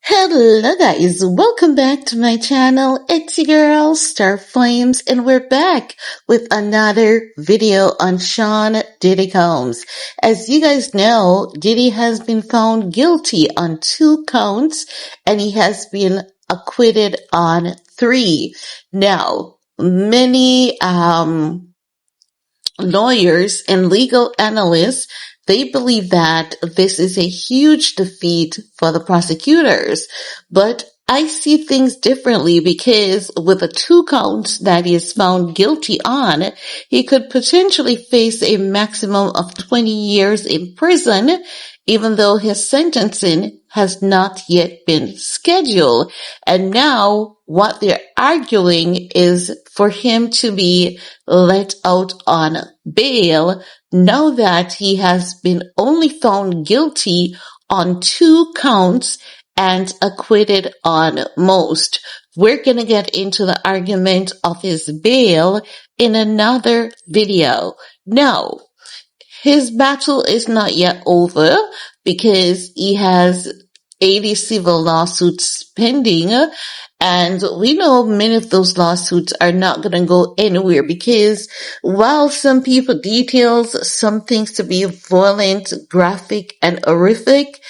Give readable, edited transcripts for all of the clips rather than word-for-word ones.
Hello guys, welcome back to my channel. It's your girl, Star Flames, and we're back with another video on Sean Diddy Combs. As you guys know, Diddy has been found guilty on 2 counts and he has been acquitted on 3. Now, many lawyers and legal analysts, they believe that this is a huge defeat for the prosecutors. But I see things differently because with the 2 counts that he is found guilty on, he could potentially face a maximum of 20 years in prison, even though his sentencing has not yet been scheduled. And now what they're arguing is for him to be let out on bail now that he has been only found guilty on 2 counts and acquitted on most. We're going to get into the argument of his bail in another video. Now, his battle is not yet over because he has 80 civil lawsuits pending, and we know many of those lawsuits are not going to go anywhere because while some people details some things to be violent, graphic, and horrific,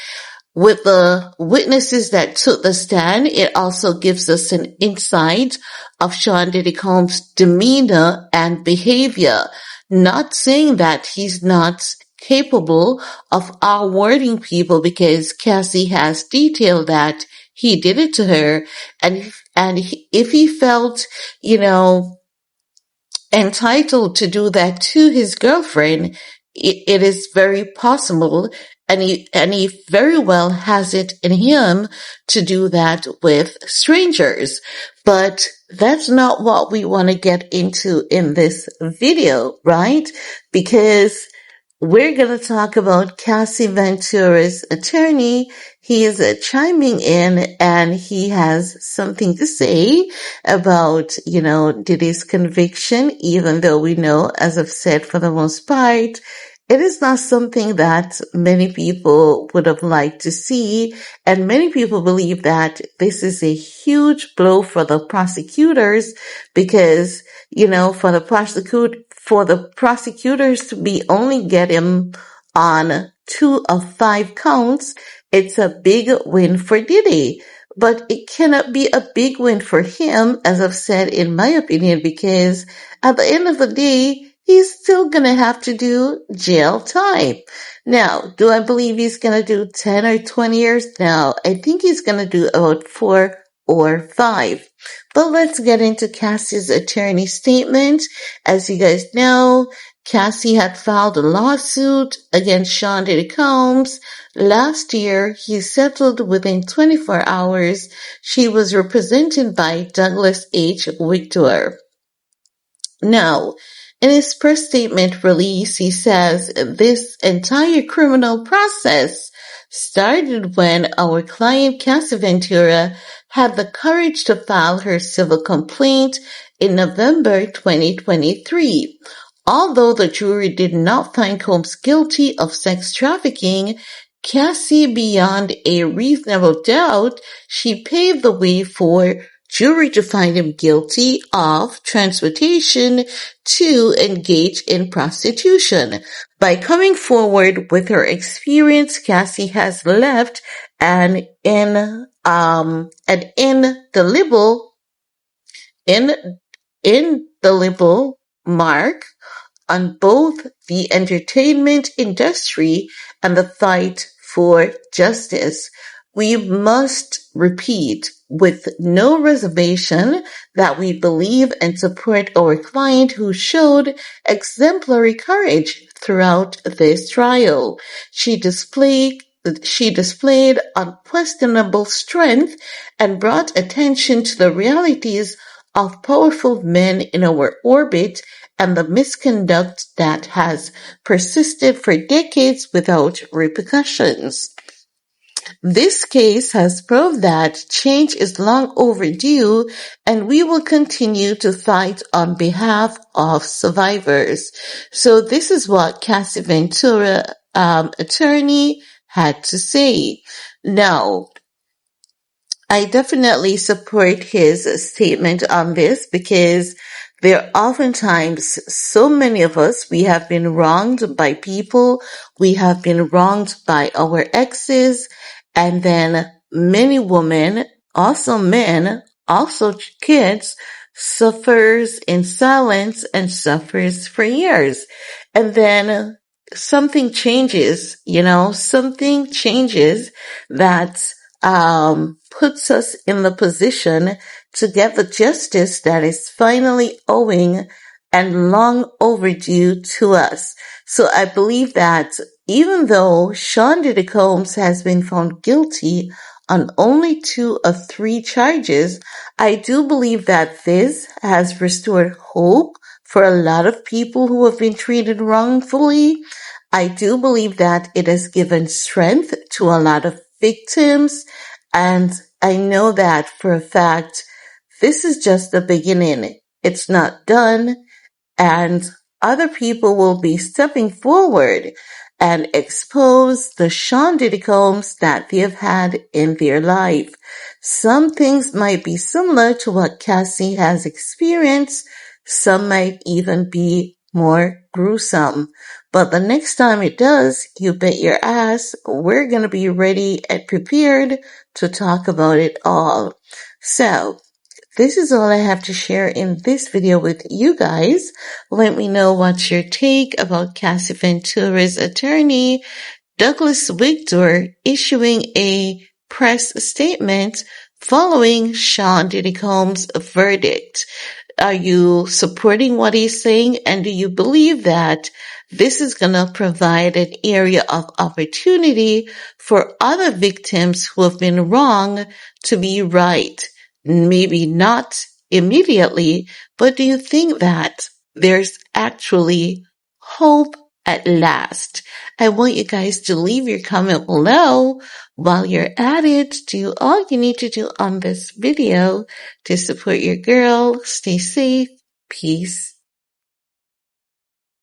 with the witnesses that took the stand, it also gives us an insight of Sean Diddy Combs' demeanor and behavior. Not saying that he's not capable of outwarding people because Cassie has detailed that he did it to her, and if he felt, entitled to do that to his girlfriend, it is very possible, and he very well has it in him to do that with strangers. But that's not what we want to get into in this video, right? Because we're going to talk about Cassie Ventura's attorney. He is chiming in and he has something to say about, Diddy's conviction, even though we know, as I've said, for the most part, it is not something that many people would have liked to see. And many people believe that this is a huge blow for the prosecutors because, for the prosecutors to be only get him on 2 of 5 counts, it's a big win for Diddy. But it cannot be a big win for him, as I've said, in my opinion, because at the end of the day, he's still going to have to do jail time. Now, do I believe he's going to do 10 or 20 years? No, I think he's going to do about 4 or 5. But let's get into Cassie's attorney statement. As you guys know, Cassie had filed a lawsuit against Sean Diddy Combs. Last year, he settled within 24 hours. She was represented by Douglas H. Victor. Now, in his press statement release, he says, this entire criminal process started when our client Cassie Ventura had the courage to file her civil complaint in November 2023. Although the jury did not find Combs guilty of sex trafficking, Cassie, beyond a reasonable doubt, she paved the way for jury to find him guilty of transportation to engage in prostitution. By coming forward with her experience, Cassie has left an indelible mark on both the entertainment industry and the fight for justice. We must repeat with no reservation that we believe and support our client who showed exemplary courage throughout this trial. She displayed unquestionable strength and brought attention to the realities of powerful men in our orbit and the misconduct that has persisted for decades without repercussions. This case has proved that change is long overdue, and we will continue to fight on behalf of survivors. So this is what Cassie Ventura attorney had to say. Now, I definitely support his statement on this because there are oftentimes so many of us, we have been wronged by people, we have been wronged by our exes, and then many women, also men, also kids, suffers in silence and suffers for years. And then something changes, something changes that puts us in the position to get the justice that is finally owing and long overdue to us. So I believe that even though Sean Diddy Combs has been found guilty on only 2 of 3 charges, I do believe that this has restored hope for a lot of people who have been treated wrongfully. I do believe that it has given strength to a lot of victims, and I know that for a fact this is just the beginning. It's not done, and other people will be stepping forward and expose the Sean Diddy Combs that they have had in their life. Some things might be similar to what Cassie has experienced. Some might even be more gruesome. But the next time it does, you bet your ass, we're going to be ready and prepared to talk about it all. So, this is all I have to share in this video with you guys. Let me know what's your take about Cassie Ventura's attorney, Douglas Victor, issuing a press statement following Sean Diddy Combs' verdict. Are you supporting what he's saying? And do you believe that this is going to provide an area of opportunity for other victims who have been wrong to be right? Maybe not immediately, but do you think that there's actually hope at last? I want you guys to leave your comment below. While you're at it, do all you need to do on this video to support your girl. Stay safe. Peace.